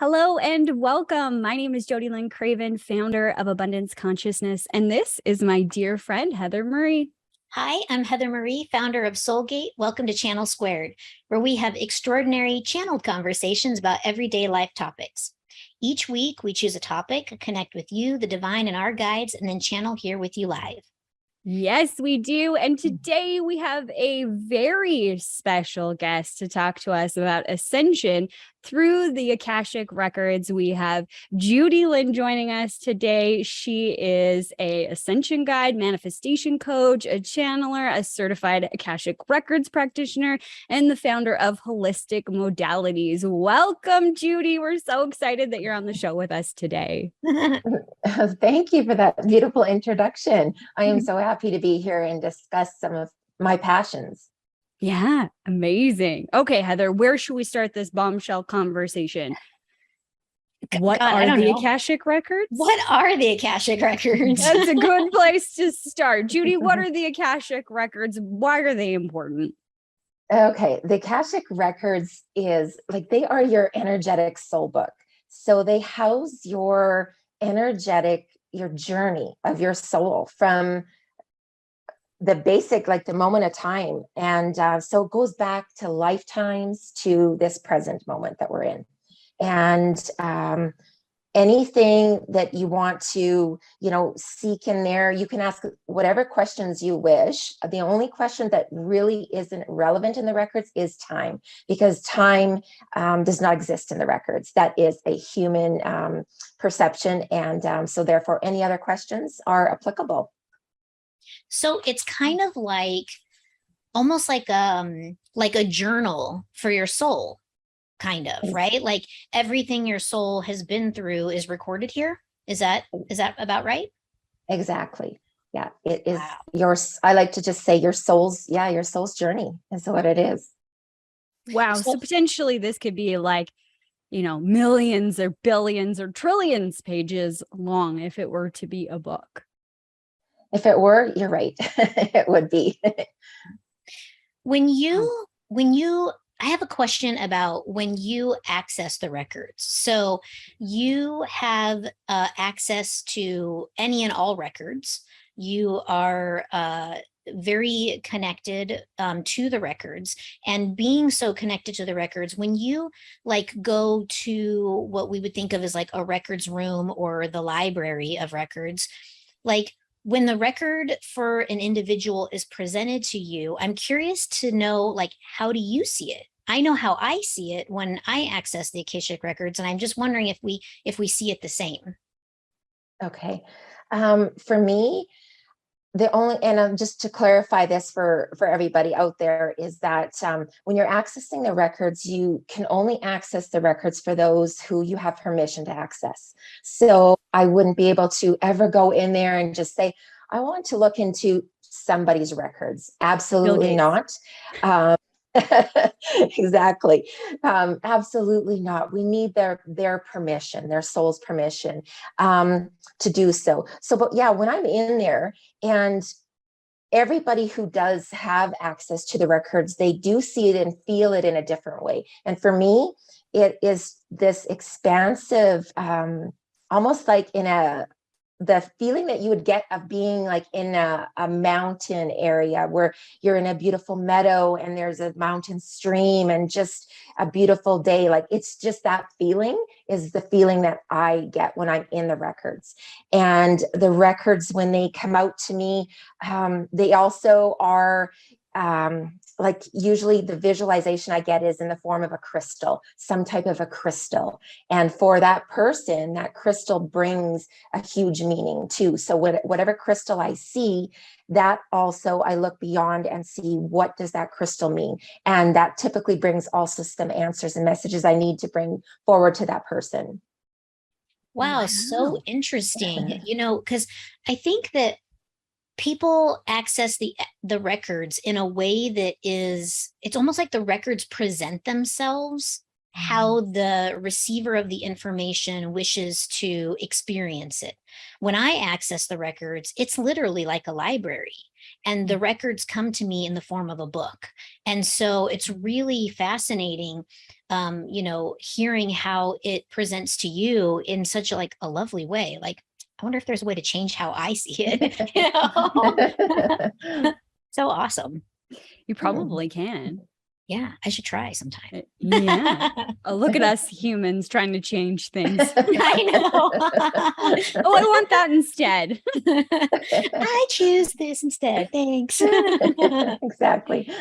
Hello and welcome. My name is Judy Lynn Craven, founder of Abundance Consciousness, and this is my dear friend, Heather Marie. Hi, I'm Heather Marie, founder of Soulgate. Welcome to Channel Squared, where we have extraordinary channeled conversations about everyday life topics. Each week, we choose a topic, connect with you, the divine, and our guides, and then channel here with you live. Yes, we do. And today we have a very special guest to talk to us about ascension through the Akashic Records. We have Judy Lynn joining us today. She is a ascension guide, manifestation coach, a channeler, a certified Akashic Records practitioner, and the founder of Holistic Modalities. Welcome, Judy. We're so excited that you're on the show with us today. Thank you for that beautiful introduction. I am so happy to be here and discuss some of my passions. Yeah, amazing. Okay, Heather, where should we start this bombshell conversation? What are the Akashic Records? What are the Akashic Records? That's a good place to start. Judy, what are the Akashic Records? Why are they important? Okay, the Akashic Records is like they are your energetic soul book. So they house your your journey of your soul from the basic, like the moment of time. And so it goes back to lifetimes to this present moment that we're in. And anything that you want to, seek in there, you can ask whatever questions you wish. The only question that really isn't relevant in the records is time, because time does not exist in the records. That is a human perception. And so therefore any other questions are applicable. So it's kind of like, almost like a journal for your soul. Kind of, right? Like everything your soul has been through is recorded here. Is that about right? Exactly. Yeah, it is. Wow. I like to just say your soul's journey is what it is. Wow. So potentially this could be like, millions or billions or trillions pages long if it were to be a book. If it were, you're right. It would be. I have a question about when you access the records. So you have access to any and all records. You are very connected to the records, and being so connected to the records, when you go to what we would think of as like a records room or the library of records, when the record for an individual is presented to you, I'm curious to know, how do you see it? I know how I see it when I access the Akashic Records, and I'm just wondering if we see it the same. Okay. For me, just to clarify this for everybody out there, is that when you're accessing the records, you can only access the records for those who you have permission to access. So I wouldn't be able to ever go in there and just say, I want to look into somebody's records. Absolutely not. Exactly. Absolutely not. We need their permission, their soul's permission to do so. But yeah, when I'm in there, and everybody who does have access to the records, they do see it and feel it in a different way. And for me, it is this expansive, almost like the feeling that you would get of being like in a mountain area where you're in a beautiful meadow and there's a mountain stream and just a beautiful day. Like it's just that feeling is the feeling that I get when I'm in the records. And the records, when they come out to me, they also are usually the visualization I get is in the form of a crystal, some type of a crystal. And for that person, that crystal brings a huge meaning too. So whatever crystal I see, that also I look beyond and see, what does that crystal mean? And that typically brings also some answers and messages I need to bring forward to that person. Wow, so interesting. Because I think that people access the records in a way that it's almost like the records present themselves how the receiver of the information wishes to experience it. When I access the records, it's literally like a library. and the records come to me in the form of a book. And so it's really fascinating, hearing how it presents to you in such a lovely way. Like, I wonder if there's a way to change how I see it. So awesome. You probably can. Yeah, I should try sometime. Yeah. Oh, look at us humans trying to change things. I know. Oh, I want that instead. I choose this instead. Thanks. Exactly.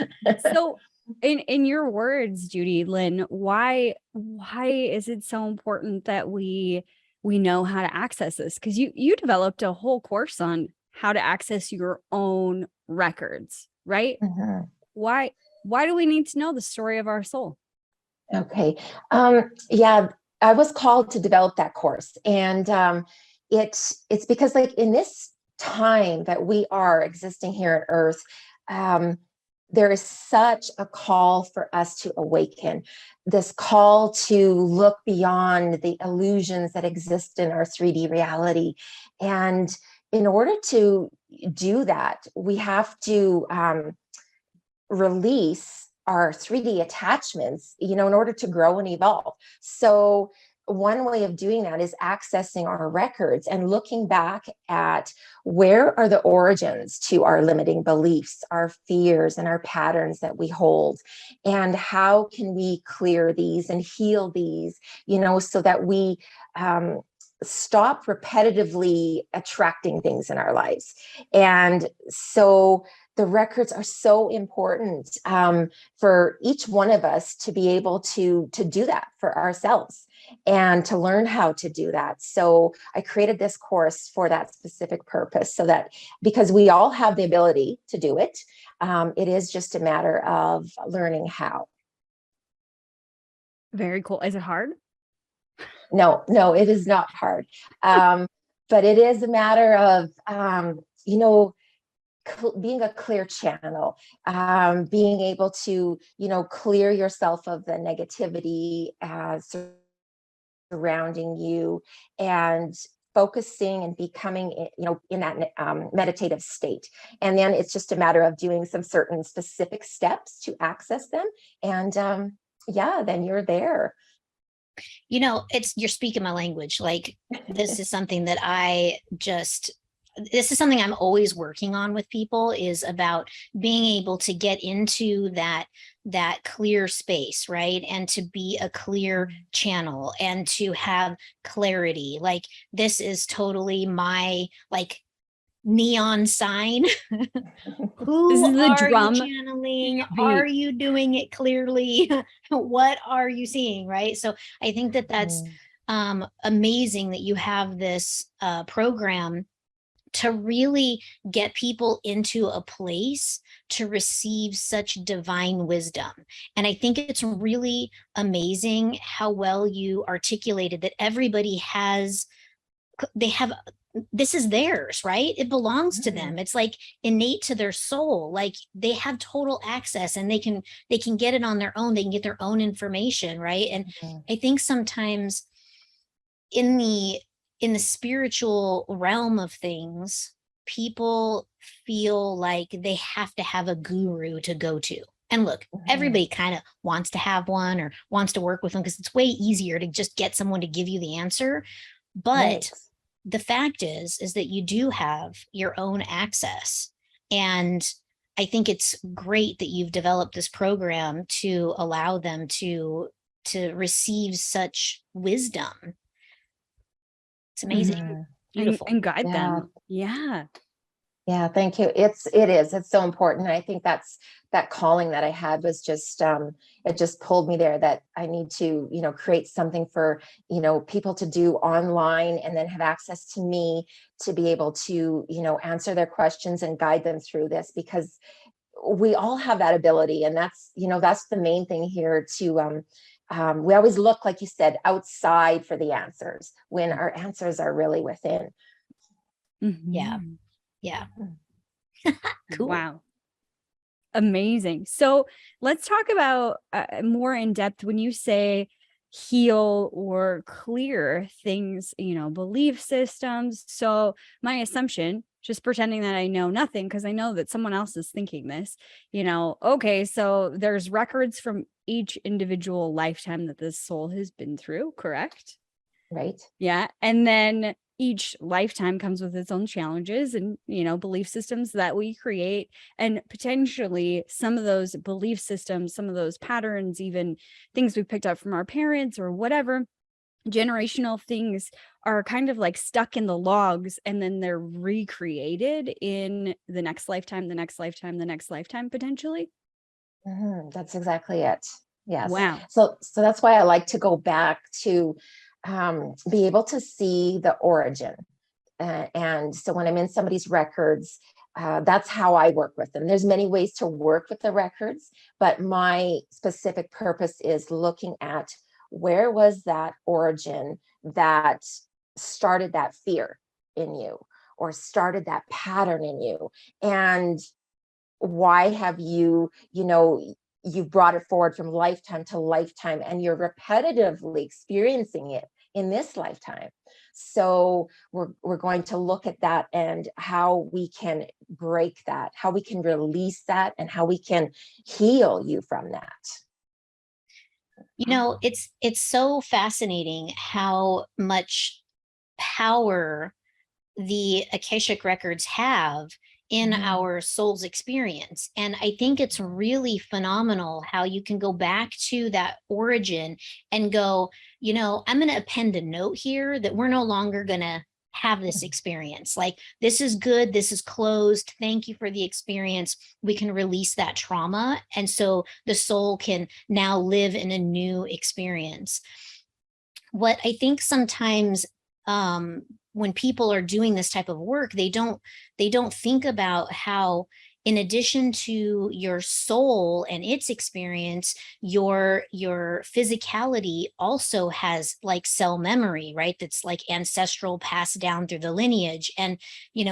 So in your words, Judy, Lynn, why is it so important that we know how to access this? Because you developed a whole course on how to access your own records, right? Mm-hmm. Why do we need to know the story of our soul? Okay. Yeah, I was called to develop that course. And it's because like in this time that we are existing here at Earth, there is such a call for us to awaken, this call to look beyond the illusions that exist in our 3D reality. And in order to do that, we have to release our 3D attachments, in order to grow and evolve. So one way of doing that is accessing our records and looking back at where are the origins to our limiting beliefs, our fears, and our patterns that we hold, and how can we clear these and heal these, so that we stop repetitively attracting things in our lives. And so the records are so important for each one of us to be able to do that for ourselves and to learn how to do that. So I created this course for that specific purpose, so that because we all have the ability to do it, it is just a matter of learning how. Very cool. Is it hard? No, it is not hard. But it is a matter of, being a clear channel, being able to, clear yourself of the negativity surrounding you, and focusing and becoming, in that meditative state. And then it's just a matter of doing some certain specific steps to access them. And then you're there. You're speaking my language. Like, this is something that this is something I'm always working on with people, is about being able to get into that clear space, right? And to be a clear channel and to have clarity. Like, this is totally my neon sign. Who This is the are drum. you channeling? Are you doing it clearly? What are you seeing? Right. So I think that's amazing that you have this program to really get people into a place to receive such divine wisdom. And I think it's really amazing how well you articulated that everybody this is theirs, right? It belongs to them. It's like innate to their soul. Like, they have total access, and they can get it on their own. They can get their own information, right? And I think sometimes in the spiritual realm of things, people feel like they have to have a guru to go to. And look, everybody kind of wants to have one or wants to work with them, because it's way easier to just get someone to give you the answer. But the fact is that you do have your own access. And I think it's great that you've developed this program to allow them to receive such wisdom. It's amazing. Beautiful. And guide them. Yeah. Yeah, thank you. It's so important. And I think that calling that I had was just, it just pulled me there, that I need to, create something for, people to do online, and then have access to me to be able to, answer their questions and guide them through this, because we all have that ability. And that's the main thing here to, we always look, like you said, outside for the answers, when our answers are really within. Yeah. Cool. Wow. Amazing. So let's talk about more in depth when you say heal or clear things, belief systems. So my assumption, just pretending that I know nothing because I know that someone else is thinking this, okay, so there's records from each individual lifetime that this soul has been through, correct? Right. Yeah. And then each lifetime comes with its own challenges and, belief systems that we create. And potentially some of those belief systems, some of those patterns, even things we picked up from our parents or whatever, generational things are kind of like stuck in the logs, and then they're recreated in the next lifetime, the next lifetime, the next lifetime, potentially. That's exactly it. Yes. Wow. So that's why I like to go back to be able to see the origin. And so when I'm in somebody's records, that's how I work with them. There's many ways to work with the records, but my specific purpose is looking at where was that origin that started that fear in you or started that pattern in you, and why have you've brought it forward from lifetime to lifetime, and you're repetitively experiencing it in this lifetime. So we're going to look at that and how we can break that, how we can release that, and how we can heal you from that. It's so fascinating how much power the Akashic records have in our soul's experience. And I think it's really phenomenal how you can go back to that origin and go, I'm going to append a note here that we're no longer going to have this experience. Like, this is good. This is closed. Thank you for the experience. We can release that trauma. And so the soul can now live in a new experience. What I think sometimes, when people are doing this type of work, they don't think about how, in addition to your soul and its experience, your physicality also has like cell memory, right? That's like ancestral, passed down through the lineage. And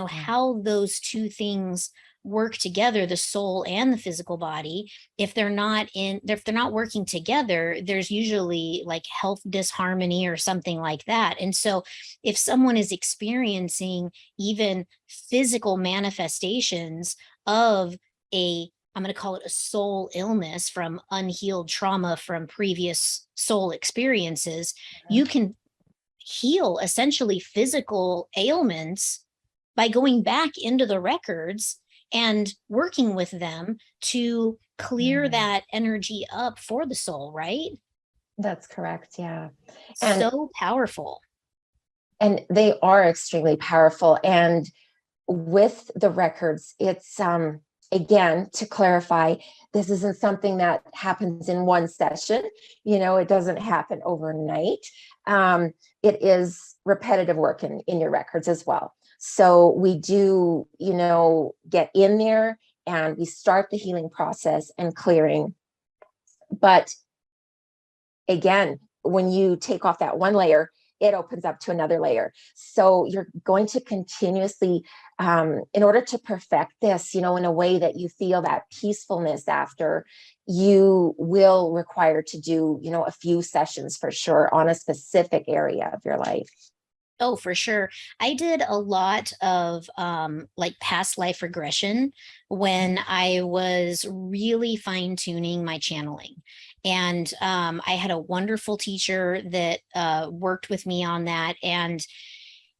how those two things work together, the soul and the physical body, if they're not working together, there's usually like health disharmony or something like that. And so if someone is experiencing even physical manifestations of I'm going to call it a soul illness from unhealed trauma from previous soul experiences, you can heal essentially physical ailments by going back into the records and working with them to clear that energy up for the soul, right? That's correct. Yeah. And so powerful. And they are extremely powerful. And with the records, it's, again, to clarify, this isn't something that happens in one session. It doesn't happen overnight. It is repetitive work in your records as well. So we do, get in there and we start the healing process and clearing. But again, when you take off that one layer, it opens up to another layer. So you're going to continuously, in order to perfect this, in a way that you feel that peacefulness after, you will require to do, a few sessions for sure on a specific area of your life. Oh, for sure. I did a lot of like past life regression when I was really fine tuning my channeling. And I had a wonderful teacher that worked with me on that. And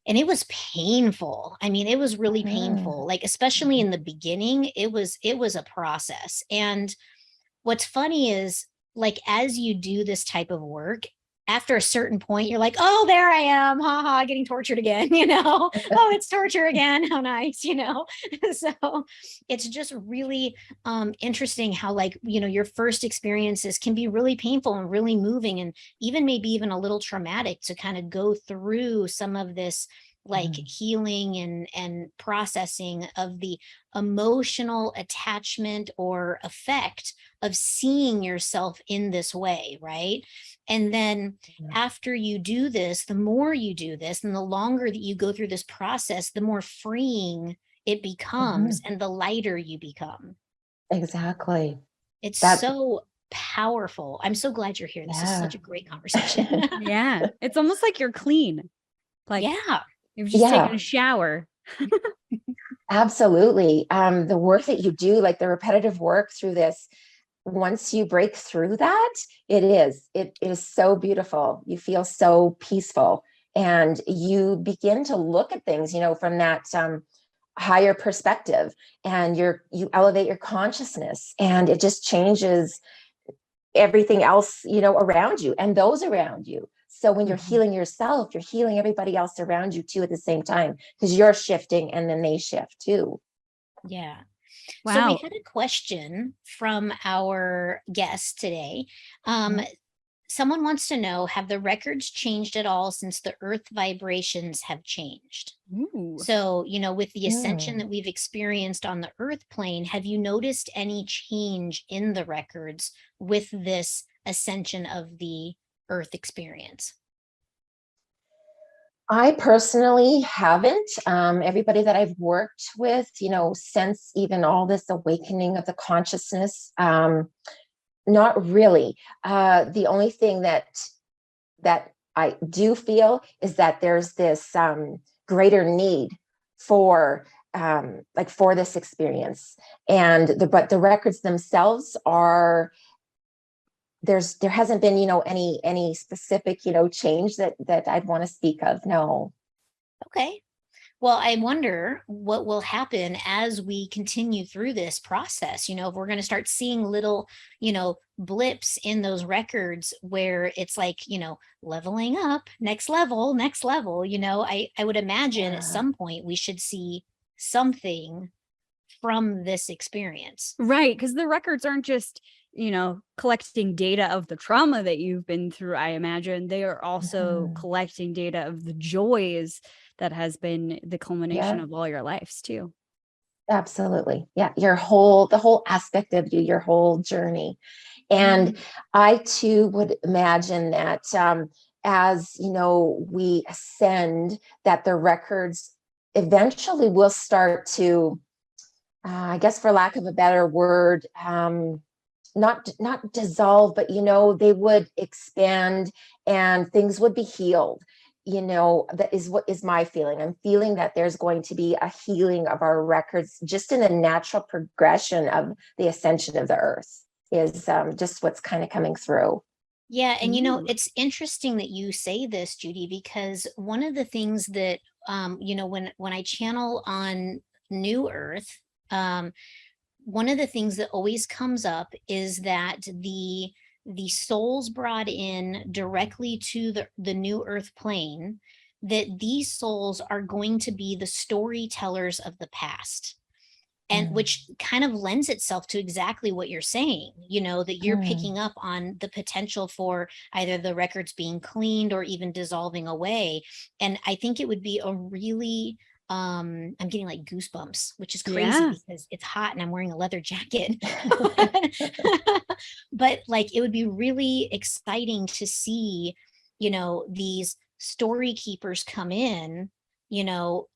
it was painful. I mean, it was really painful, like, especially in the beginning, it was a process. And what's funny is, like, as you do this type of work, after a certain point, you're like, oh, there I am, haha, getting tortured again, oh, it's torture again, how nice, So it's just really interesting how, like, your first experiences can be really painful and really moving, and maybe even a little traumatic to kind of go through some of this, like, healing and processing of the emotional attachment or effect of seeing yourself in this way, right? And then after you do this, the more you do this and the longer that you go through this process, the more freeing it becomes and the lighter you become. Exactly. It's so powerful. I'm so glad you're here. This is such a great conversation. Yeah. It's almost like you're clean. Like, yeah. you've just taken a shower. Absolutely. The work that you do, like the repetitive work through this, once you break through that, it is so beautiful. You feel so peaceful, and you begin to look at things, from that higher perspective, and you elevate your consciousness, and it just changes everything else, around you and those around you. So when you're healing yourself, you're healing everybody else around you too at the same time, because you're shifting and then they shift too. Yeah. So we Wow. had a question from our guest today. Someone wants to know, have the records changed at all since the earth vibrations have changed? Ooh. So, with the ascension that we've experienced on the earth plane, have you noticed any change in the records with this ascension of the earth experience? I personally haven't. Everybody that I've worked with, since even all this awakening of the consciousness, not really. The only thing that I do feel is that there's this greater need for for this experience, and but the records themselves are, there hasn't been any specific change that I'd want to speak of. No. Okay. Well, I wonder what will happen as we continue through this process. If we're going to start seeing little, blips in those records where it's like, leveling up, next level, next level, I would imagine at some point we should see something from this experience. Right. Because the records aren't just, collecting data of the trauma that you've been through. I imagine they are also collecting data of the joys that has been the culmination of all your lives too. Absolutely. Yeah. The whole aspect of you, your whole journey. And I too would imagine that as we ascend, that the records eventually will start to, I guess for lack of a better word, not dissolve, but they would expand and things would be healed. That is what is my feeling. I'm feeling that there's going to be a healing of our records just in the natural progression of the ascension of the earth, is just what's kind of coming through. Yeah. And, it's interesting that you say this, Judy, because one of the things that, when I channel on New Earth, one of the things that always comes up is that the souls brought in directly to the New Earth plane, that these souls are going to be the storytellers of the past. And which kind of lends itself to exactly what you're saying, that you're picking up on the potential for either the records being cleaned or even dissolving away. And I think it would be a really, I'm getting like goosebumps, which is crazy because it's hot and I'm wearing a leather jacket. But like, it would be really exciting to see, these story keepers come in,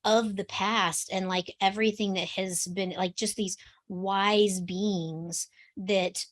of the past, and like everything that has been, like just these wise beings that,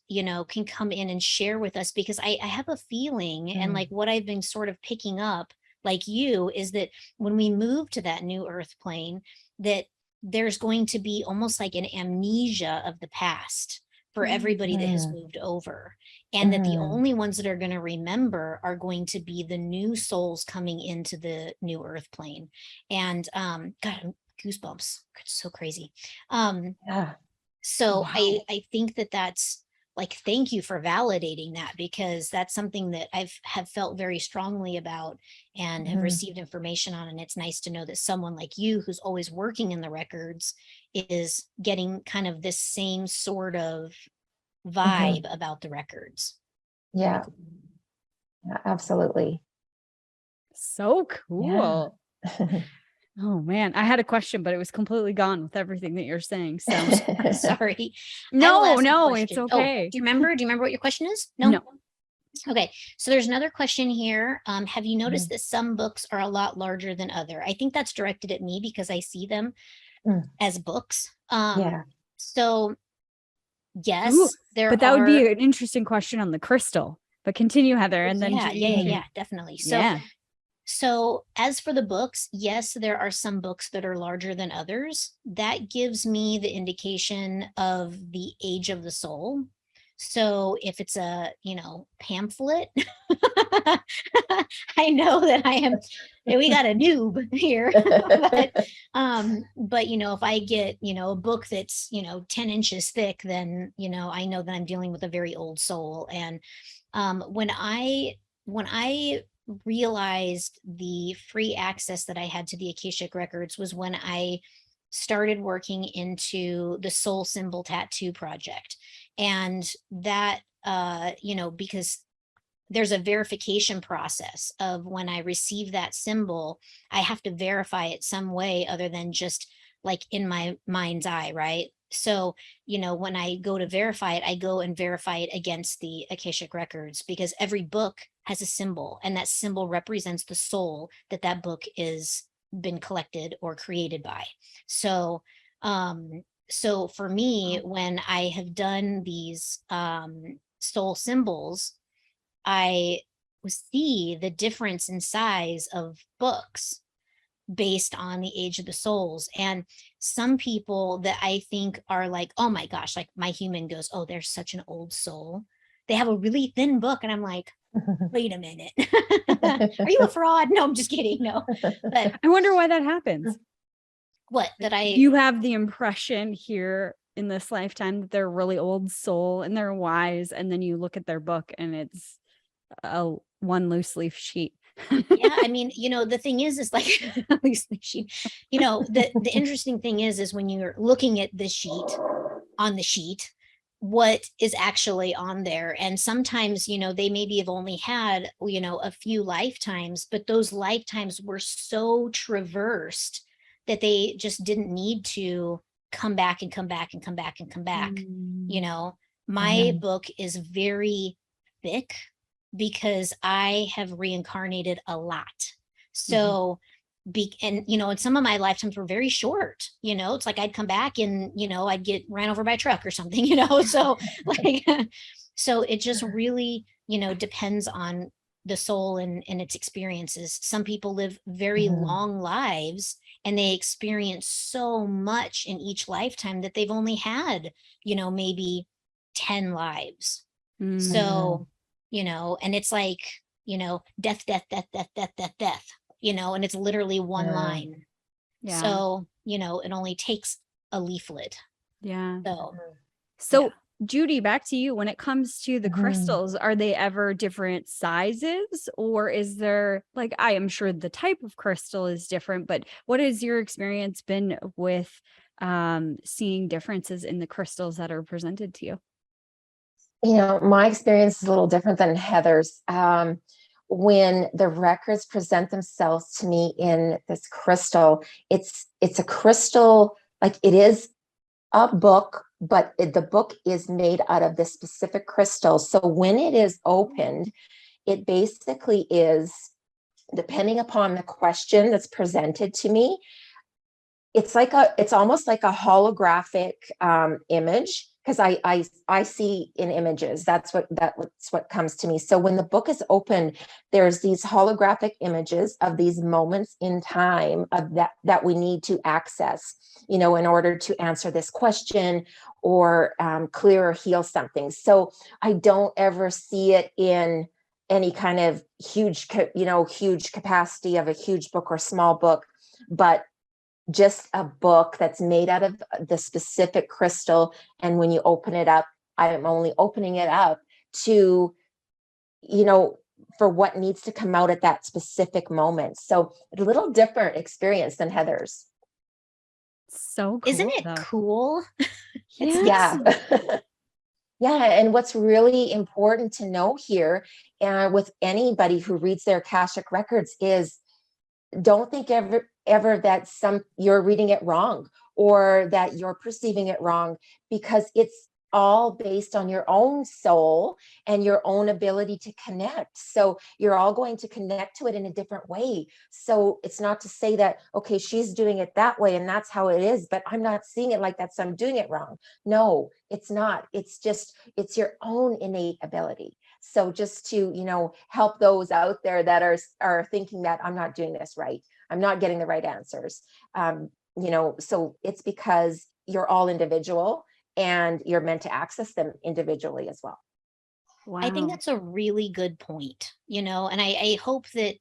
can come in and share with us. Because I have a feeling, and like what I've been sort of picking up, like you, is that when we move to that new earth plane, that there's going to be almost like an amnesia of the past for everybody that has moved over, and that the only ones that are going to remember are going to be the new souls coming into the new earth plane. And God, goosebumps, it's so crazy. So I think that's like, thank you for validating that, because that's something that have felt very strongly about and have received information on. And it's nice to know that someone like you, who's always working in the records, is getting kind of this same sort of vibe about the records. Yeah. Yeah, absolutely. So cool. Oh man, I had a question, but it was completely gone with everything that you're saying. So I'm sorry. No, it's okay. Do you remember what your question is? No. Okay, so there's another question here. Have you noticed that some books are a lot larger than other? I think that's directed at me because I see them as books. So yes, Ooh, there but that would are. be an interesting question on the crystal. But continue, Heather, and then Yeah, definitely. So So as for the books, yes, there are some books that are larger than others. That gives me the indication of the age of the soul. So if it's a, pamphlet, I know that we got a noob here. But if I get, a book that's, 10 inches thick, then, I know that I'm dealing with a very old soul. And when I realized the free access that I had to the Akashic records was when I started working into the soul symbol tattoo project. And that, because there's a verification process of when I receive that symbol, I have to verify it some way other than just like in my mind's eye, right? So, when I go to verify it, I go and verify it against the Akashic records, because every book has a symbol, and that symbol represents the soul that that book is been collected or created by. So, so for me, when I have done these soul symbols, I see the difference in size of books based on the age of the souls. And some people that I think are like, oh my gosh, like my human goes, oh, they're such an old soul. They have a really thin book. And I'm like, wait a minute. Are you a fraud? No, I'm just kidding. No. But I wonder why that happens. what that You have the impression here in this lifetime that they're a really old soul and they're wise, and then you look at their book and it's a one loose leaf sheet. Yeah, I mean, the thing is like loose leaf sheet. The interesting thing is when you're looking at the sheet on the sheet, what is actually on there. And sometimes, they maybe have only had, a few lifetimes, but those lifetimes were so traversed that they just didn't need to come back and come back and come back and come back. My book is very thick because I have reincarnated a lot. So and some of my lifetimes were very short. It's like I'd come back and I'd get ran over by a truck or something. So like so it just really depends on the soul and its experiences. Some people live very long lives and they experience so much in each lifetime that they've only had maybe 10 lives. So and it's like death, death, death, death, death, death, death, and it's literally one line. Yeah. So, it only takes a leaflet. Yeah. So yeah. Judy, back to you. When it comes to the crystals, are they ever different sizes, or is there, like, I am sure the type of crystal is different, but what has your experience been with seeing differences in the crystals that are presented to you? My experience is a little different than Heather's. When the records present themselves to me in this crystal, it's a crystal, like it is a book, but the book is made out of this specific crystal. So when it is opened, it basically is, depending upon the question that's presented to me, it's almost like a holographic image, because I see in images. That's what comes to me. So when the book is open, there's these holographic images of these moments in time of that we need to access, in order to answer this question or clear or heal something. So I don't ever see it in any kind of huge capacity of a huge book or small book, but just a book that's made out of the specific crystal. And when you open it up, I am only opening it up to, for what needs to come out at that specific moment. So a little different experience than Heather's. So cool. Isn't it cool? Yeah. Yeah. And what's really important to know here, with anybody who reads their Akashic records, is don't think ever that you're reading it wrong or that you're perceiving it wrong, because it's all based on your own soul and your own ability to connect. So you're all going to connect to it in a different way. So it's not to say that, okay, she's doing it that way and that's how it is, but I'm not seeing it like that, so I'm doing it wrong. No, it's not. It's your own innate ability. So just to, help those out there that are thinking that I'm not doing this right, I'm not getting the right answers. So it's because you're all individual and you're meant to access them individually as well. Wow. I think that's a really good point, and I hope that,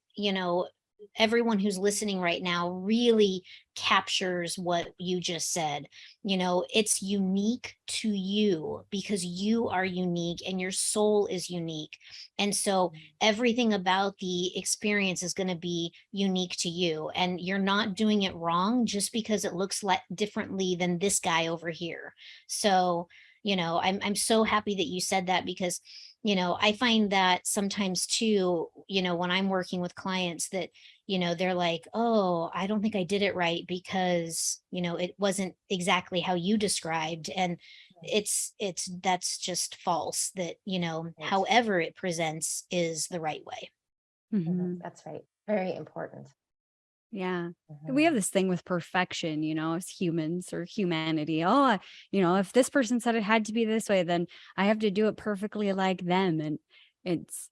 everyone who's listening right now really captures what you just said. It's unique to you because you are unique and your soul is unique. And so everything about the experience is going to be unique to you. And you're not doing it wrong just because it looks like differently than this guy over here. So, I'm so happy that you said that because I find that sometimes too, when I'm working with clients that, they're like, oh, I don't think I did it right because, it wasn't exactly how you described. And that's just false that, however it presents is the right way. Mhm. That's right. Very important. Yeah. We have this thing with perfection, as humans or humanity. Oh, if this person said it had to be this way, then I have to do it perfectly like them. And it's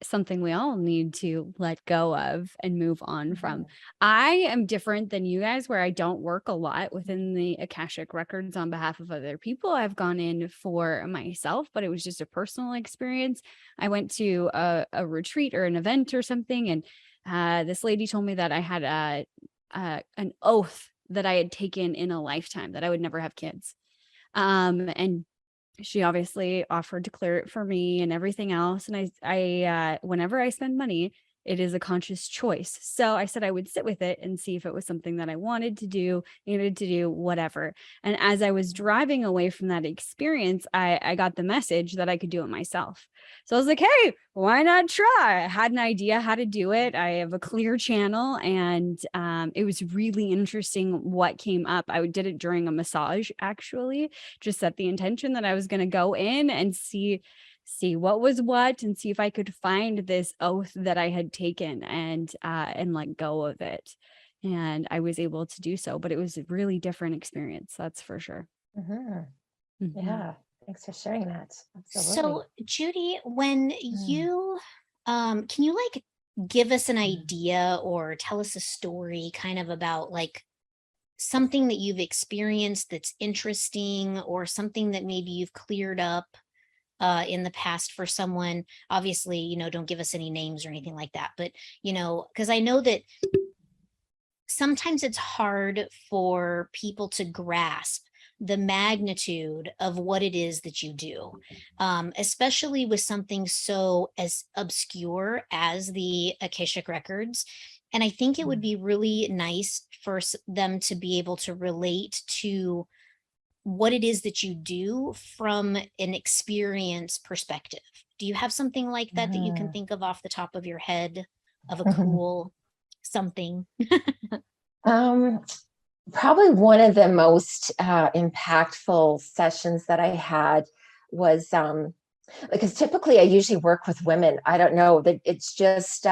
something we all need to let go of and move on from. I am different than you guys where I don't work a lot within the Akashic records on behalf of other people. I've gone in for myself, but it was just a personal experience. I went to a retreat or an event or something, and this lady told me that I had an oath that I had taken in a lifetime that I would never have kids. And she obviously offered to clear it for me and everything else. And whenever I spend money, it is a conscious choice. So I said I would sit with it and see if it was something that I wanted to do, needed to do, whatever. And as I was driving away from that experience, I got the message that I could do it myself. So I was like, hey, why not try? I had an idea how to do it. I have a clear channel, and it was really interesting what came up. I did it during a massage, actually, just set the intention that I was going to go in and see what was what and see if I could find this oath that I had taken and let go of it. And I was able to do so, but it was a really different experience. That's for sure. Mhm. Mhm. Yeah. Thanks for sharing that. Absolutely. So, Judy, when you, can you like give us an idea or tell us a story kind of about like something that you've experienced that's interesting or something that maybe you've cleared up in the past for someone? Obviously, don't give us any names or anything like that, but, because I know that sometimes it's hard for people to grasp the magnitude of what it is that you do, especially with something so as obscure as the Akashic records. And I think it would be really nice for them to be able to relate to what it is that you do from an experience perspective. Do you have something like that that you can think of off the top of your head of a cool something? Um, Probably one of the most impactful sessions that I had was because typically I usually work with women. I don't know that it's just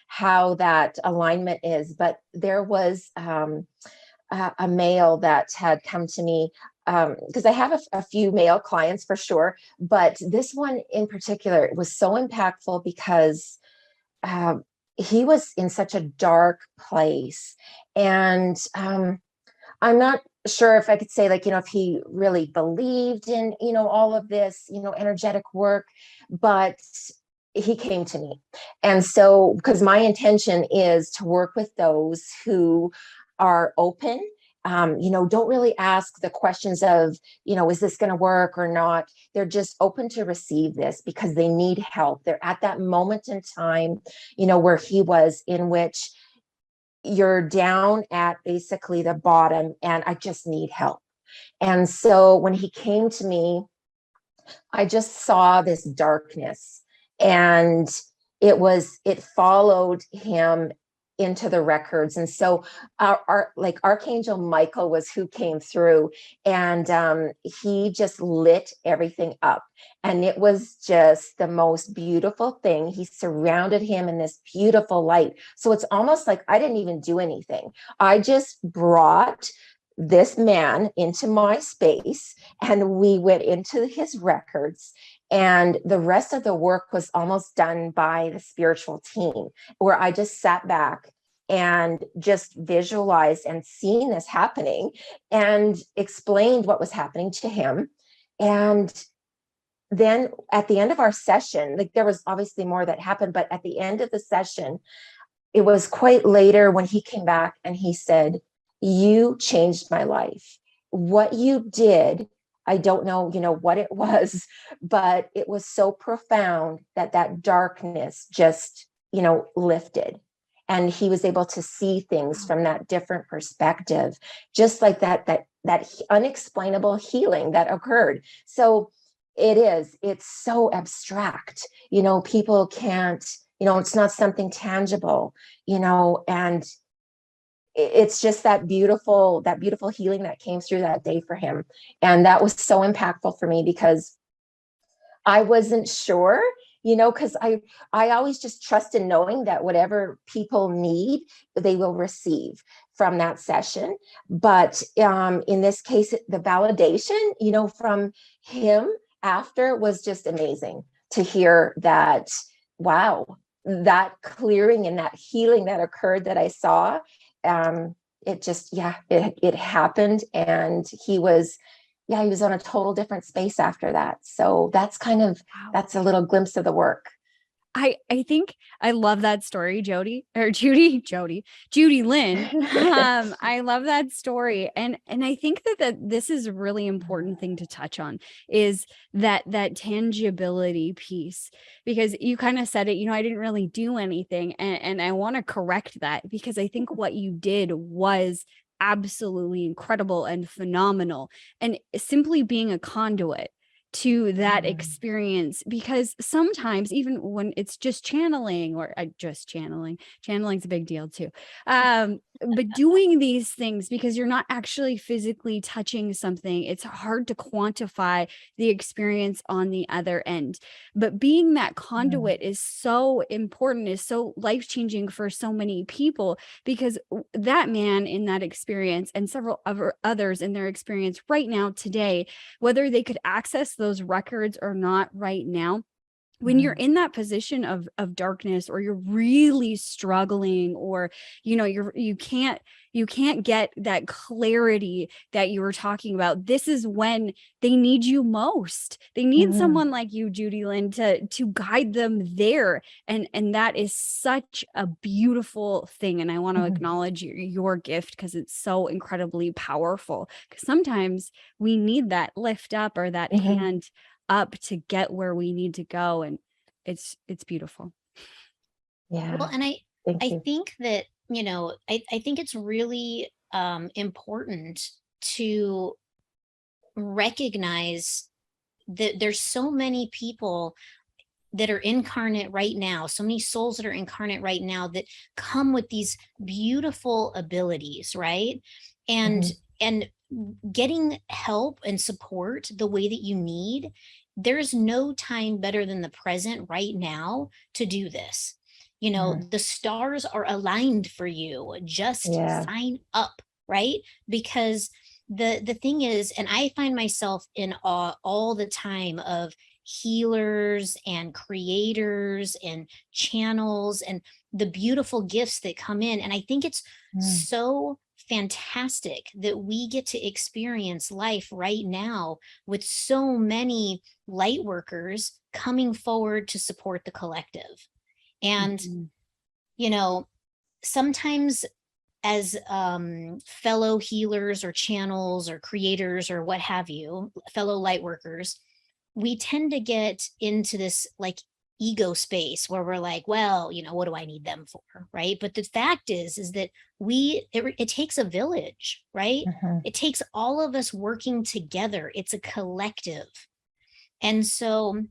how that alignment is, but there was a male that had come to me because I have a few male clients for sure, but this one in particular was so impactful because um, he was in such a dark place. And I'm not sure if I could say, like, if he really believed in, all of this, energetic work, but he came to me. And so, because my intention is to work with those who are open, don't really ask the questions of, is this going to work or not? They're just open to receive this because they need help. They're at that moment in time, where he was, in which you're down at basically the bottom and I just need help. And so when he came to me, I just saw this darkness, and it followed him into the records. And so our like Archangel Michael was who came through, and he just lit everything up. And it was just the most beautiful thing. He surrounded him in this beautiful light. So it's almost like I didn't even do anything. I just brought this man into my space, and we went into his records, And the rest of the work was almost done by the spiritual team, where I just sat back and just visualized and seen this happening and explained what was happening to him. And then at the end of our session, like there was obviously more that happened, but at the end of the session, it was quite later when he came back and he said, "You changed my life. What you did, I don't know, what it was, but it was so profound that that darkness just, lifted." And he was able to see things from that different perspective, just like that unexplainable healing that occurred. So it's so abstract, people can't, it's not something tangible, and it's just that beautiful healing that came through that day for him. And that was so impactful for me because I wasn't sure, because I always just trust in knowing that whatever people need, they will receive from that session. But in this case, the validation, from him after was just amazing to hear that, wow, that clearing and that healing that occurred that I saw, it just, it happened. And he was on a total different space after that. So that's that's a little glimpse of the work. I think I love that story, Judy Lynn. I love that story. And I think that this is a really important thing to touch on, is that tangibility piece, because you kind of said it, I didn't really do anything. And I want to correct that, because I think what you did was absolutely incredible and phenomenal, and simply being a conduit to that experience. Because sometimes, even when it's just channeling, or channeling's a big deal too, but doing these things, because you're not actually physically touching something, it's hard to quantify the experience on the other end. But being that conduit is so important, is so life-changing for so many people, because that man in that experience, and several others in their experience right now today, whether they could access those records or not right now, when you're in that position of darkness, or you're really struggling, or you can't get that clarity that you were talking about, this is when they need you most. They need someone like you, Judy Lynn, to guide them there. And that is such a beautiful thing. And I want to acknowledge your gift, because it's so incredibly powerful. Because sometimes we need that lift up, or that hand up, to get where we need to go. And it's beautiful. Yeah. Well, and I think that, I think it's really important to recognize that there's so many people that are incarnate right now, so many souls that are incarnate right now, that come with these beautiful abilities, right? And getting help and support the way that you need, there's no time better than the present right now to do this. The stars are aligned for you. Just sign up, right? Because the thing is, and I find myself in awe all the time of healers and creators and channels and the beautiful gifts that come in. And I think it's so fantastic that we get to experience life right now with so many light workers coming forward to support the collective. And sometimes, as fellow healers or channels or creators or what have you, fellow light workers, we tend to get into this like ego space where we're like, well, what do I need them for, right? But the fact is that it takes a village, right? It takes all of us working together. It's a collective. And so,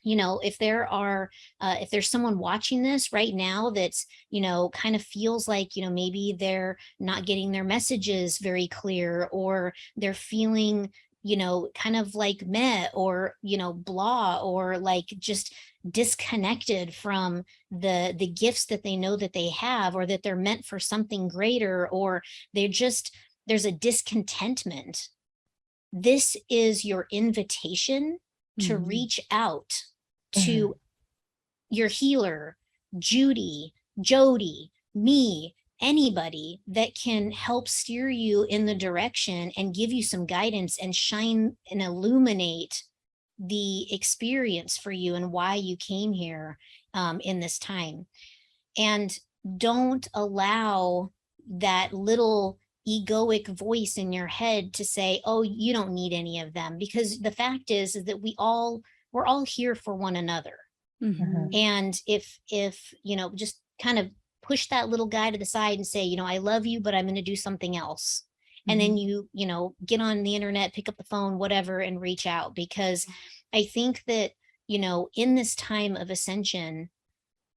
if there's someone watching this right now that's, kind of feels like, maybe they're not getting their messages very clear, or they're feeling, kind of like meh, or, blah, or like just disconnected from the gifts that they know that they have, or that they're meant for something greater, or there's a discontentment. This is your invitation to Mhm. reach out Mhm. to your healer, Judy, Jody, me, anybody that can help steer you in the direction and give you some guidance and shine and illuminate the experience for you and why you came here in this time. And don't allow that little egoic voice in your head to say, oh, you don't need any of them, because the fact is that we're all here for one another. Mhm. And if just kind of push that little guy to the side and say, I love you, but I'm going to do something else. And then get on the internet, pick up the phone, whatever, and reach out. Because I think that, in this time of ascension,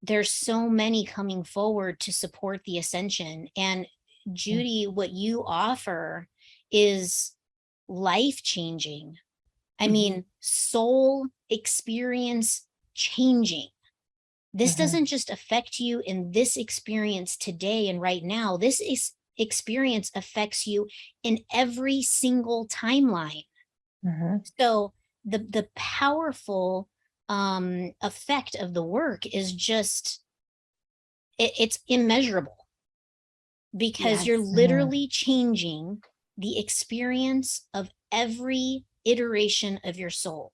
there's so many coming forward to support the ascension. And Judy, what you offer is life changing. I mean, soul experience changing. This doesn't just affect you in this experience today and right now. This experience affects you in every single timeline. So the powerful effect of the work is just it's immeasurable, because you're Yes. literally changing the experience of every iteration of your soul.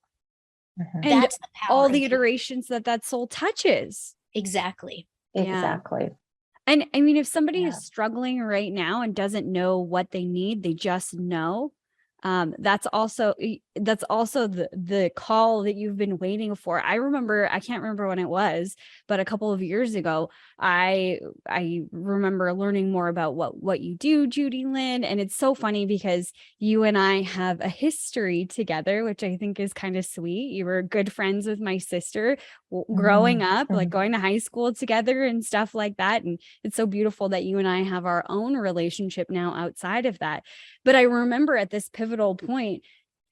And That's the power all of the Judy. iterations that soul touches. Exactly. Yeah. Exactly. And I mean, if somebody Yeah. is struggling right now and doesn't know what they need, they just know. That's also the call that you've been waiting for. I can't remember when it was, but a couple of years ago, I remember learning more about what you do, Judy Lynn. And it's so funny because you and I have a history together, which I think is kind of sweet. You were good friends with my sister growing up, like going to high school together and stuff like that. And it's so beautiful that you and I have our own relationship now outside of that. But I remember at this pivotal point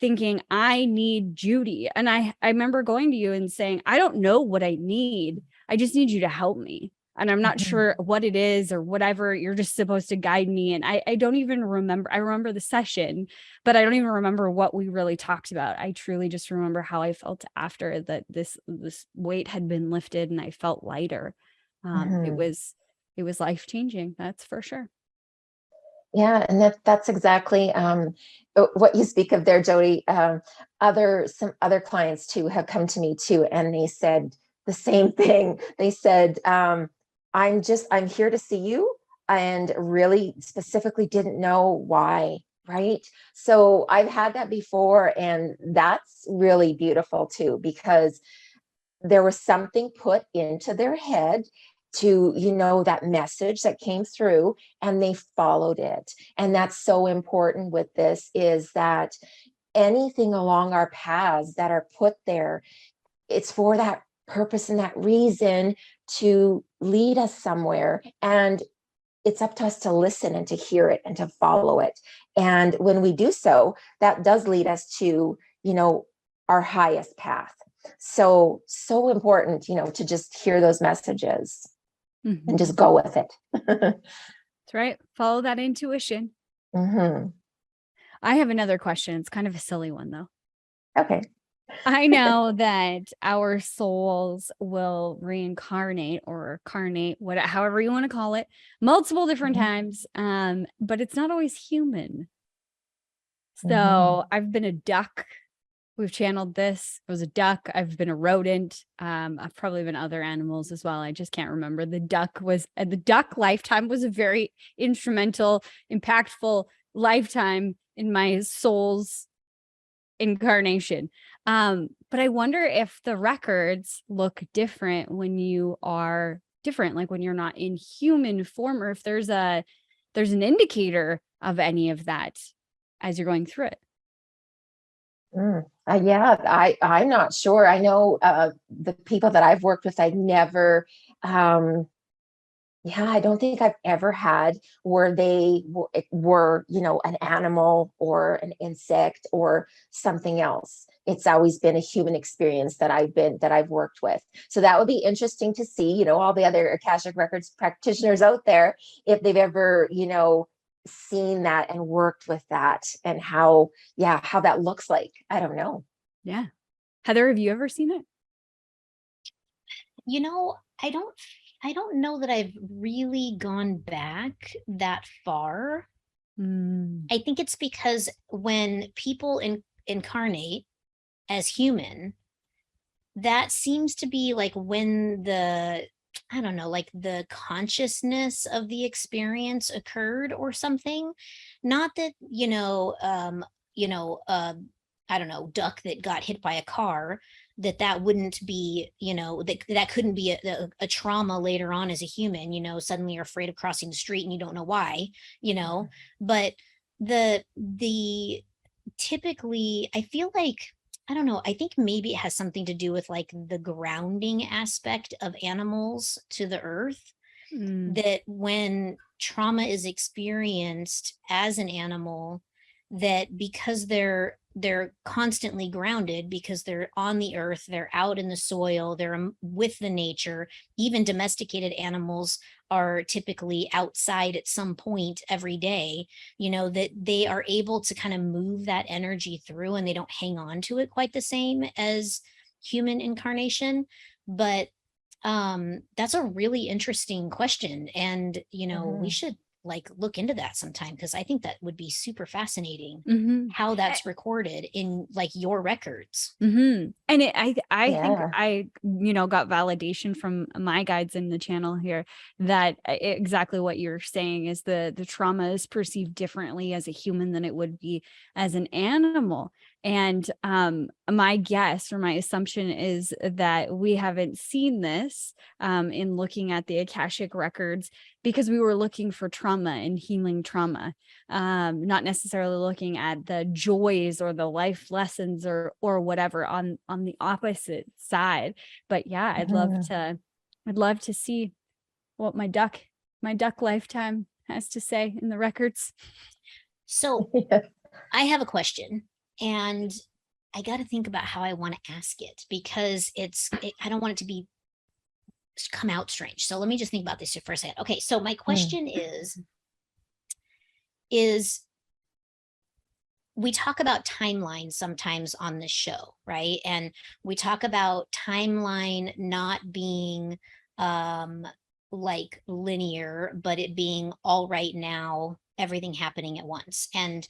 thinking, I need Judy. And I remember going to you and saying, I don't know what I need. I just need you to help me. And I'm not sure what it is or whatever. You're just supposed to guide me. And I don't even remember. I remember the session, but I don't even remember what we really talked about. I truly just remember how I felt after that this weight had been lifted and I felt lighter. It was life-changing. That's for sure. Yeah, and that's exactly what you speak of there, Jody. Some other clients too have come to me too, and they said the same thing. They said, I'm here to see you, and really specifically didn't know why, right? So I've had that before, and that's really beautiful too, because there was something put into their head to that message that came through, and they followed it. And that's so important with this, is that anything along our paths that are put there, it's for that purpose and that reason, to lead us somewhere. And it's up to us to listen and to hear it and to follow it. And when we do so, that does lead us to our highest path. So important, to just hear those messages and just go with it. That's right. Follow that intuition. I have another question. It's kind of a silly one, though. Okay. I know that our souls will reincarnate or carnate, however you want to call it, multiple different times, but it's not always human. So I've been a duck. We've channeled this. I was a duck. I've been a rodent. I've probably been other animals as well. I just can't remember. The duck lifetime was a very instrumental, impactful lifetime in my soul's incarnation. But I wonder if the records look different when you are different, like when you're not in human form, or if there's an indicator of any of that as you're going through it. Yeah, I'm not sure. I know the people that I've worked with, I've never, I don't think I've ever had where they were, an animal or an insect or something else. It's always been a human experience that I've worked with. So that would be interesting to see, all the other Akashic Records practitioners out there, if they've ever, seen that and worked with that, and how that looks like. I don't know. Yeah. Heather, have you ever seen it? You know, I don't know that I've really gone back that far. I think it's because when people incarnate as human, that seems to be like when I don't know, like the consciousness of the experience occurred or something. Not that, I don't know, duck that got hit by a car, that wouldn't be, that couldn't be a trauma later on as a human, suddenly you're afraid of crossing the street and you don't know why, but the typically, I feel like, I don't know, I think maybe it has something to do with like the grounding aspect of animals to the earth, that when trauma is experienced as an animal, that because they're constantly grounded, because they're on the earth, they're out in the soil, they're with the nature. Even domesticated animals are typically outside at some point every day, that they are able to kind of move that energy through, and they don't hang on to it quite the same as human incarnation. But that's a really interesting question, and we should like look into that sometime, because I think that would be super fascinating, how that's recorded in like your records. And I think Yeah. I got validation from my guides in the channel here that exactly what you're saying is the trauma is perceived differently as a human than it would be as an animal. And my guess or my assumption is that we haven't seen this in looking at the Akashic records, because we were looking for trauma and healing trauma, not necessarily looking at the joys or the life lessons or whatever on the opposite side. But yeah, I'd love to see what my duck lifetime has to say in the records. So I have a question, and I got to think about how I want to ask it, because I don't want it to be come out strange. So let me just think about this for a second. Okay, so my question is we talk about timelines sometimes on this show, right? And we talk about timeline not being like linear, but it being all right now, everything happening at once. And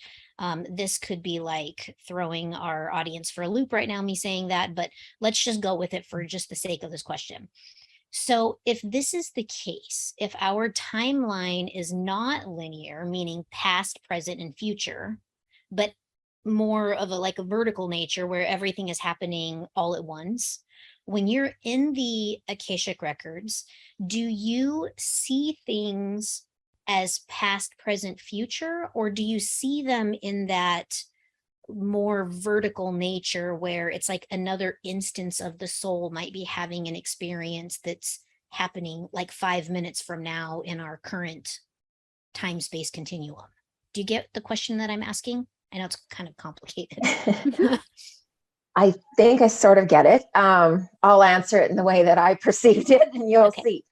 this could be like throwing our audience for a loop right now, me saying that, but let's just go with it for just the sake of this question. So if this is the case, if our timeline is not linear, meaning past, present, and future, but more of a vertical nature where everything is happening all at once, when you're in the Akashic records, do you see things as past, present, future, or do you see them in that more vertical nature where it's like another instance of the soul might be having an experience that's happening like 5 minutes from now in our current time space continuum? Do you get the question that I'm asking? I know it's kind of complicated. I think I sort of get it. I'll answer it in the way that I perceived it, and you'll see.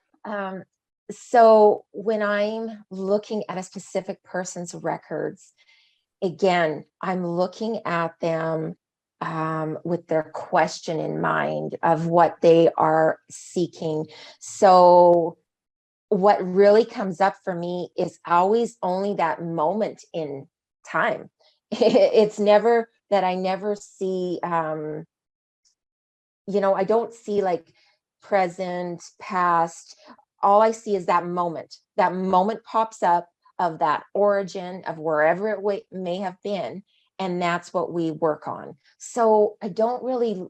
So when I'm looking at a specific person's records, again, I'm looking at them with their question in mind of what they are seeking. So what really comes up for me is always only that moment in time. It's never that I never see, I don't see like present, past. All I see is that moment. That moment pops up of that origin of wherever it may have been. And that's what we work on. So I don't really,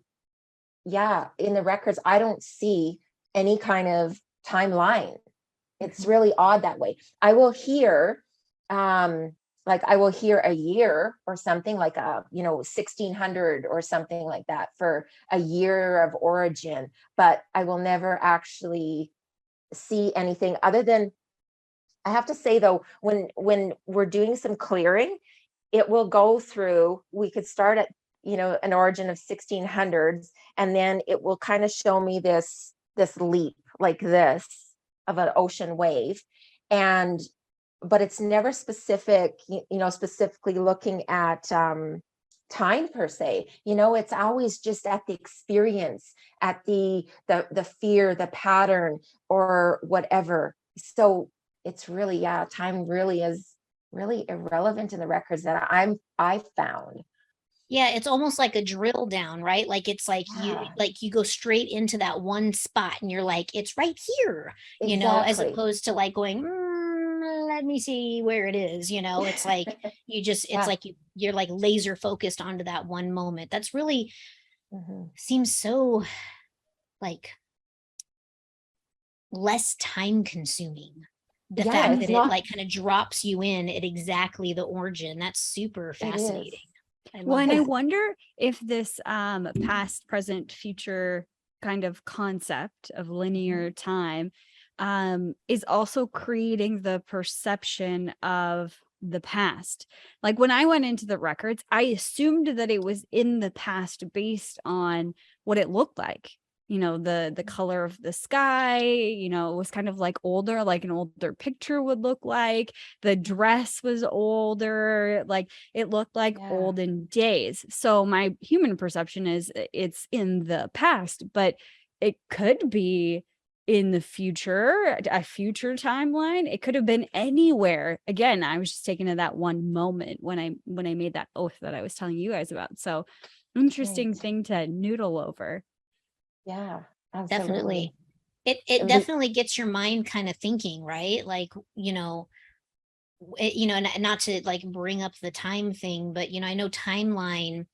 in the records, I don't see any kind of timeline. It's really odd that way. I will hear, I will hear a year or something like 1600 or something like that for a year of origin, but I will never actually see anything other than, I have to say though, when we're doing some clearing, it will go through, we could start at, an origin of 1600s, and then it will kind of show me this leap like this of an ocean wave. But it's never specific, specifically looking at time per se. You know, it's always just at the experience, at the fear, the pattern, or whatever. So it's really, yeah, time really is really irrelevant in the records that I found. Yeah, it's almost like a drill down, right? Like it's Yeah, like you go straight into that one spot and you're like, it's right here, you know, as exactly. opposed to like going, let me see where it is, you know, it's like you just, it's Yeah. like you're like laser focused onto that one moment. That's really Mhm. seems so like less time consuming. The Yeah, fact it's that it not. like kind of drops you in at exactly the origin, that's super It is. fascinating. I Well, love and I that. wonder if this past, present, future kind of concept of linear time is also creating the perception of the past. Like when I went into the records, I assumed that it was in the past based on what it looked like. You know, the color of the sky, you know, it was kind of like older, like an older picture would look like. The dress was older, like it looked like Yeah. olden days. So my human perception is it's in the past, but it could be in the future, a future timeline. It could have been anywhere. Again, I was just taken to that one moment when I made that oath that I was telling you guys about. So interesting Right. thing to noodle over. Yeah, absolutely. Definitely. It The- definitely gets your mind kind of thinking, right? Like, you know, you know, and not to like bring up the time thing, but you know, I know timeline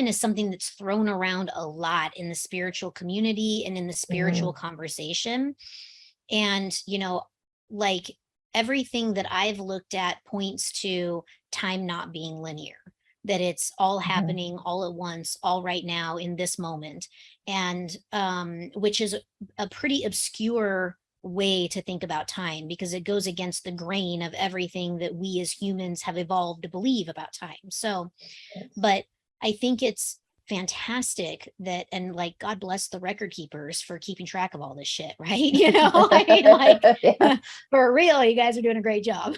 is something that's thrown around a lot in the spiritual community and in the spiritual Mhm. conversation. And, you know, like everything that I've looked at points to time not being linear, that it's all Mhm. happening all at once, all right now in this moment. And which is a pretty obscure way to think about time because it goes against the grain of everything that we as humans have evolved to believe about time. So, but I think it's fantastic that, and like God bless the record keepers for keeping track of all this shit, right? You know, I mean, like Yeah. for real, you guys are doing a great job.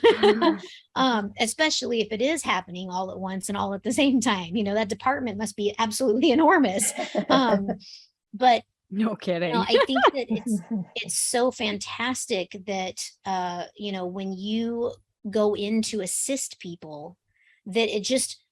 Especially if it is happening all at once and all at the same time. You know, that department must be absolutely enormous. But No you know, kidding. I think that it's so fantastic that you know, when you go in to assist people, that it just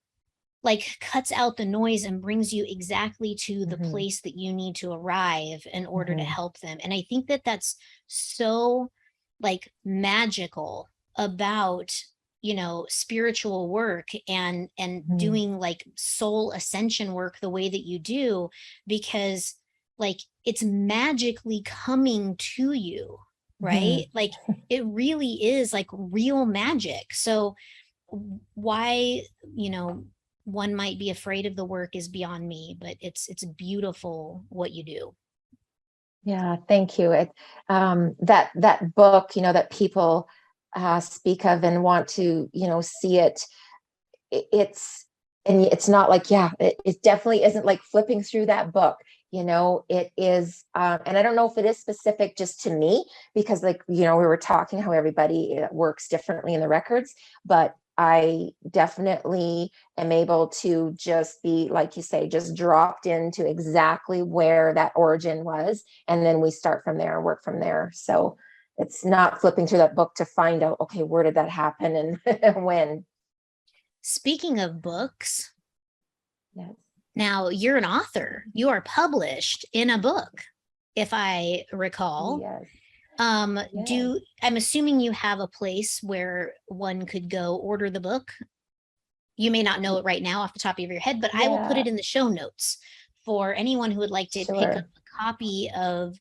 like cuts out the noise and brings you exactly to the Mhm. place that you need to arrive in order to Mhm. help them. And I think that that's so like magical about, you know, spiritual work and Mhm. doing like soul ascension work the way that you do, because like it's magically coming to you, right? Mhm. Like it really is like real magic. So why, you know, one might be afraid of the work is beyond me, but it's beautiful what you do. Yeah, thank you. That book, you know, that people speak of and want to, you know, see it. It's, and it's not like, yeah, it definitely isn't like flipping through that book. You know, it is, and I don't know if it is specific just to me because, like, you know, we were talking how everybody works differently in the records, but I definitely am able to just be, like you say, just dropped into exactly where that origin was. And then we start from there, work from there. So it's not flipping through that book to find out, okay, where did that happen and when. Speaking of books, Yes. now you're an author. You are published in a book, if I recall. Yes. Yes. Do I'm assuming you have a place where one could go order the book? You may not know it right now off the top of your head, but I will put Yeah. it in the show notes for anyone who would like to pick up Sure. a copy of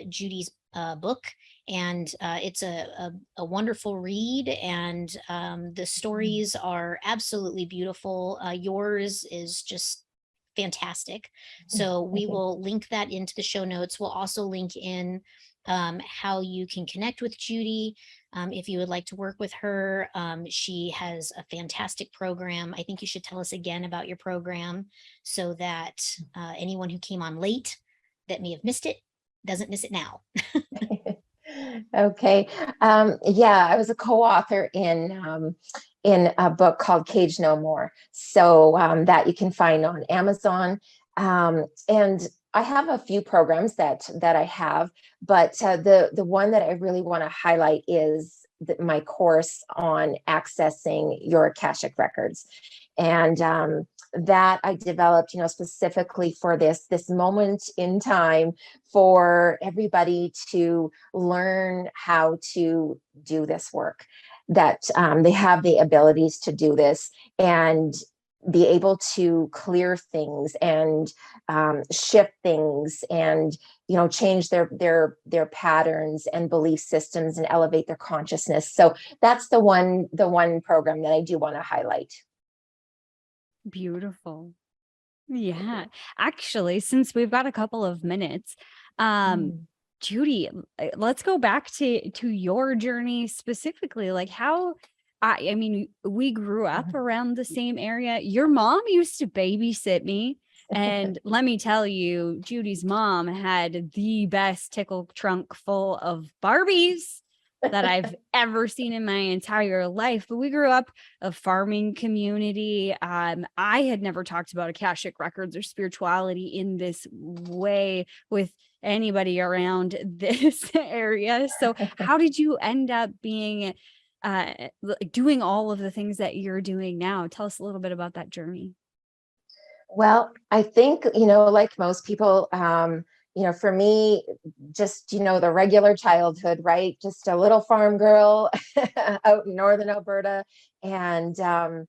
Judy's book. And it's a wonderful read, and the Mhm. stories are absolutely beautiful. Yours is just fantastic. So we will link that into the show notes. We'll also link in how you can connect with Judy if you would like to work with her. She has a fantastic program. I think you should tell us again about your program so that anyone who came on late that may have missed it doesn't miss it now. Okay. Yeah, I was a co-author in a book called Cage No More. So that you can find on Amazon. And I have a few programs that I have, but the one that I really want to highlight is my course on accessing your Akashic records. And that I developed, specifically for this moment in time for everybody to learn how to do this work, that they have the abilities to do this and be able to clear things and shift things and change their patterns and belief systems and elevate their consciousness. So that's the one program that I do want to highlight. Beautiful. Yeah. Actually, since we've got a couple of minutes, um, Mm. Judy, let's go back to your journey specifically. Like how I mean, we grew up around the same area. Your mom used to babysit me. And let me tell you, Judy's mom had the best tickle trunk full of Barbies that I've ever seen in my entire life. But we grew up a farming community. I had never talked about Akashic records or spirituality in this way with anybody around this area. So how did you end up being doing all of the things that you're doing now? Tell us a little bit about that journey. Well, I think, like most people, for me, just, the regular childhood, right? Just a little farm girl out in northern Alberta. And, from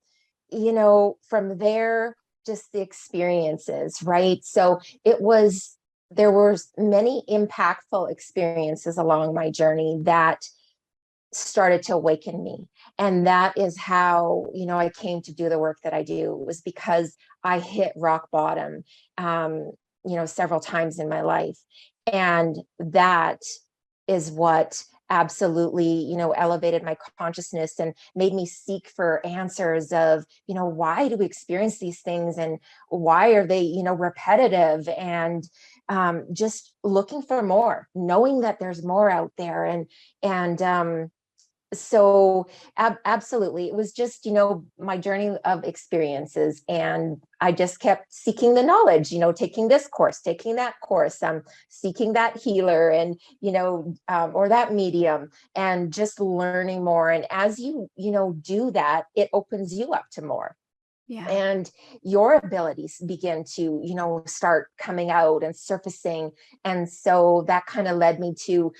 there, just the experiences, right? So there were many impactful experiences along my journey that started to awaken me. And that is how, I came to do the work that I do, was because I hit rock bottom, several times in my life. And that is what absolutely, elevated my consciousness and made me seek for answers of, why do we experience these things and why are they, repetitive, and just looking for more, knowing that there's more out there. And so absolutely, it was just, my journey of experiences, and I just kept seeking the knowledge, taking this course, taking that course, seeking that healer, and or that medium, and just learning more. And as you do that, it opens you up to more, Yeah. and your abilities begin to start coming out and surfacing. And so that kind of led me to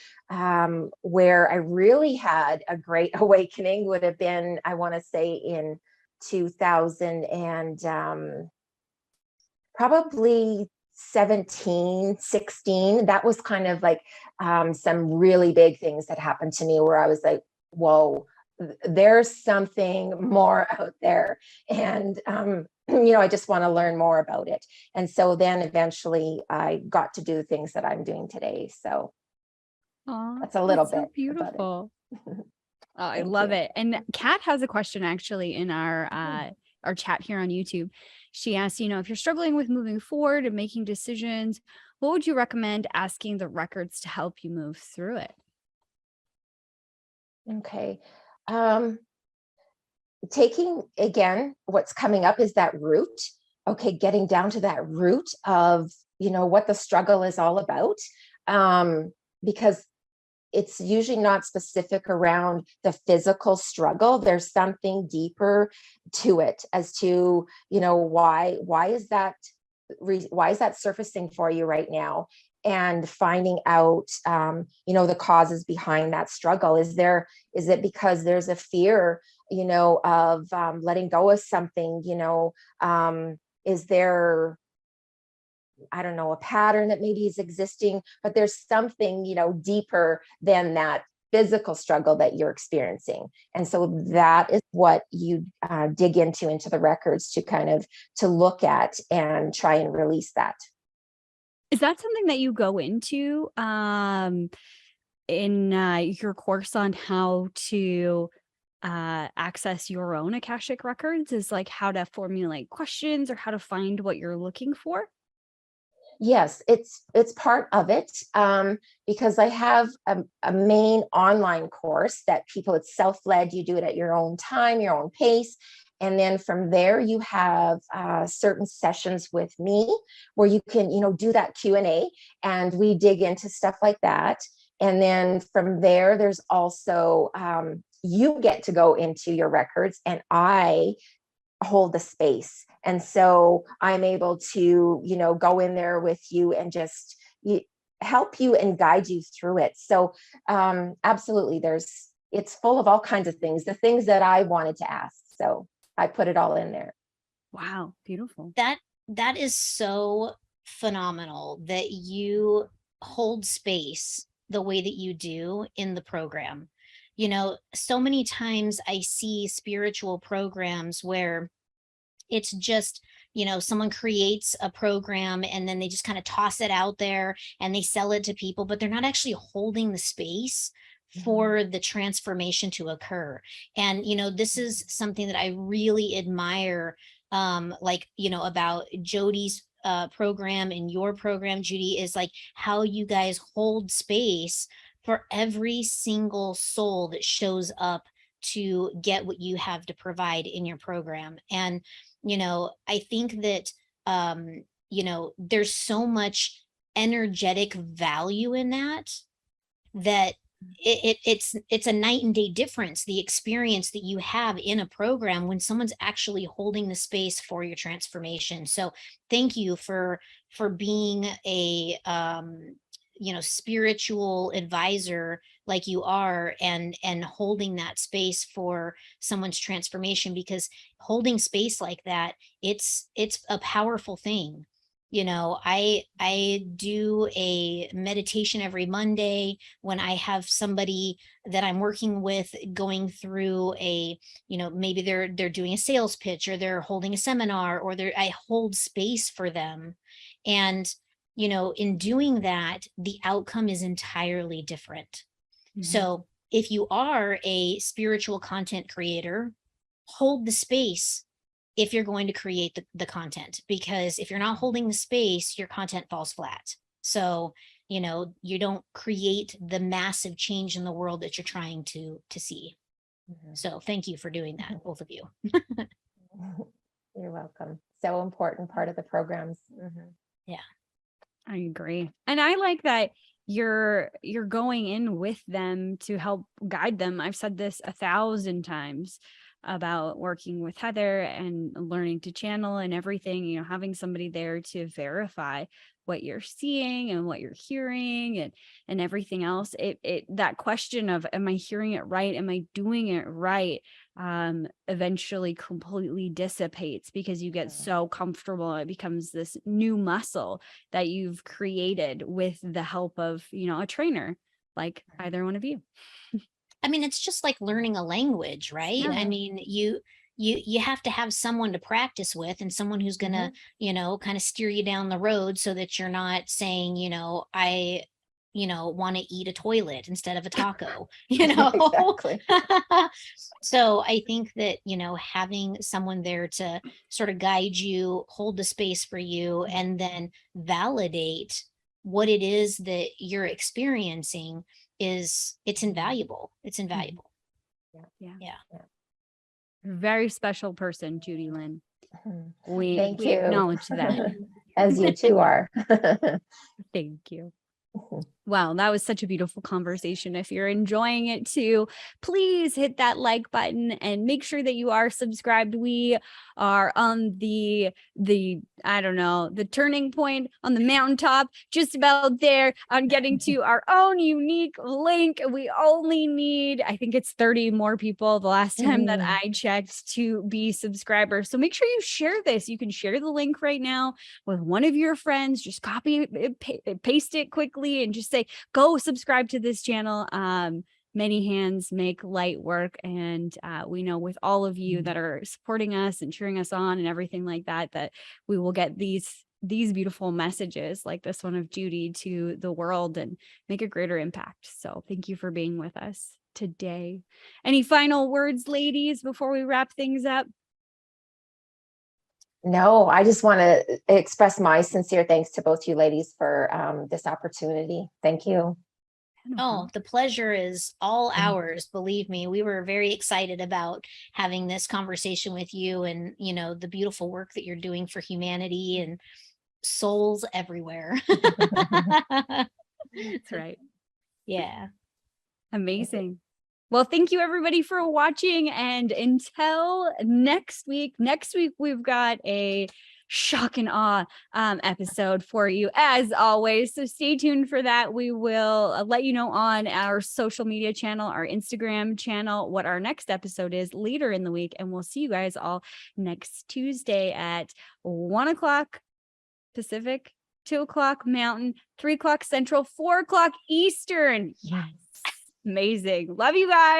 where I really had a great awakening would have been, I want to say, in 2000 and probably 17, 16. That was kind of like some really big things that happened to me where I was like, whoa, there's something more out there. And, I just want to learn more about it. And so then eventually I got to do the things that I'm doing today. So Aw, that's a little that's so bit about it. beautiful. Oh, I Thank love you. it. And Kat has a question actually in our chat here on YouTube. She asked, if you're struggling with moving forward and making decisions, what would you recommend asking the records to help you move through it? Okay. Taking, again, what's coming up is that root. Okay, getting down to that root of what the struggle is all about, because it's usually not specific around the physical struggle. There's something deeper to it as to why is that surfacing for you right now, and finding out the causes behind that struggle. Is it because there's a fear of letting go of something? Is there, I don't know, a pattern that maybe is existing, but there's something deeper than that physical struggle that you're experiencing. And so that is what you dig into the records to kind of to look at and try and release that. Is that something that you go into in your course on how to access your own Akashic records? Is like how to formulate questions or how to find what you're looking for? Yes, it's part of it, because I have a main online course that people, it's self-led, you do it at your own time, your own pace. And then from there, you have certain sessions with me where you can, do that Q&A, and we dig into stuff like that. And then from there, there's also, you get to go into your records, and I hold the space. And so I'm able to, go in there with you and just help you and guide you through it. So absolutely, it's full of all kinds of things, the things that I wanted to ask. So I put it all in there. Wow, beautiful. That is so phenomenal that you hold space the way that you do in the program. So many times I see spiritual programs where it's just, someone creates a program and then they just kind of toss it out there and they sell it to people, but they're not actually holding the space for the transformation to occur. And, this is something that I really admire, about Jody's program and your program, Judy, is like how you guys hold space for every single soul that shows up to get what you have to provide in your program. And I think that there's so much energetic value in that it's a night and day difference, the experience that you have in a program when someone's actually holding the space for your transformation. So thank you for being a spiritual advisor like you are, and holding that space for someone's transformation, because holding space like that, it's a powerful thing. I do a meditation every Monday when I have somebody that I'm working with going through maybe they're doing a sales pitch, or they're holding a seminar, or I hold space for them. And in doing that, the outcome is entirely different. So if you are a spiritual content creator, hold the space if you're going to create the content, because if you're not holding the space, your content falls flat. So, you don't create the massive change in the world that you're trying to see. So thank you for doing that, both of you. You're welcome. So important part of the programs. Yeah. I agree. And I like that you're going in with them to help guide them. I've said this 1,000 times about working with Heather and learning to channel and everything, having somebody there to verify what you're seeing and what you're hearing and everything else. That question of, am I hearing it right? Am I doing it right? Eventually completely dissipates, because you get so comfortable. It becomes this new muscle that you've created with the help of, a trainer like either one of you. I mean, it's just like learning a language, right? Yeah. I mean, you have to have someone to practice with, and someone who's gonna, kind of steer you down the road, so that you're not saying, I want to eat a toilet instead of a taco, Exactly. So I think that, having someone there to sort of guide you, hold the space for you, and then validate what it is that you're experiencing it's invaluable. It's invaluable. Yeah. Very special person, Judy Lynn. Thank we you. acknowledge that. As you two are. Thank you. Wow, that was such a beautiful conversation. If you're enjoying it too, please hit that like button and make sure that you are subscribed. We are on the I don't know, the turning point on the mountaintop, just about there on getting to our own unique link. We only need, I think it's 30 more people the last time that I checked to be subscribers. So make sure you share this. You can share the link right now with one of your friends. Just copy it, paste it quickly, and just say, go subscribe to this channel. Many hands make light work. And we know with all of you that are supporting us and cheering us on and everything like that, that we will get these beautiful messages like this one of Judy to the world and make a greater impact. So thank you for being with us today. Any final words, ladies, before we wrap things up? No, I just want to express my sincere thanks to both you ladies for this opportunity. Thank you. Oh, the pleasure is all ours. Believe me, we were very excited about having this conversation with you, and the beautiful work that you're doing for humanity and souls everywhere. That's right. Yeah. Amazing. Well, thank you everybody for watching. And until next week we've got a shock and awe episode for you as always. So stay tuned for that. We will let you know on our social media channel, our Instagram channel, what our next episode is later in the week. And we'll see you guys all next Tuesday at 1 o'clock Pacific, 2 o'clock Mountain, 3 o'clock Central, 4 o'clock Eastern. Yes. Amazing. Love you guys.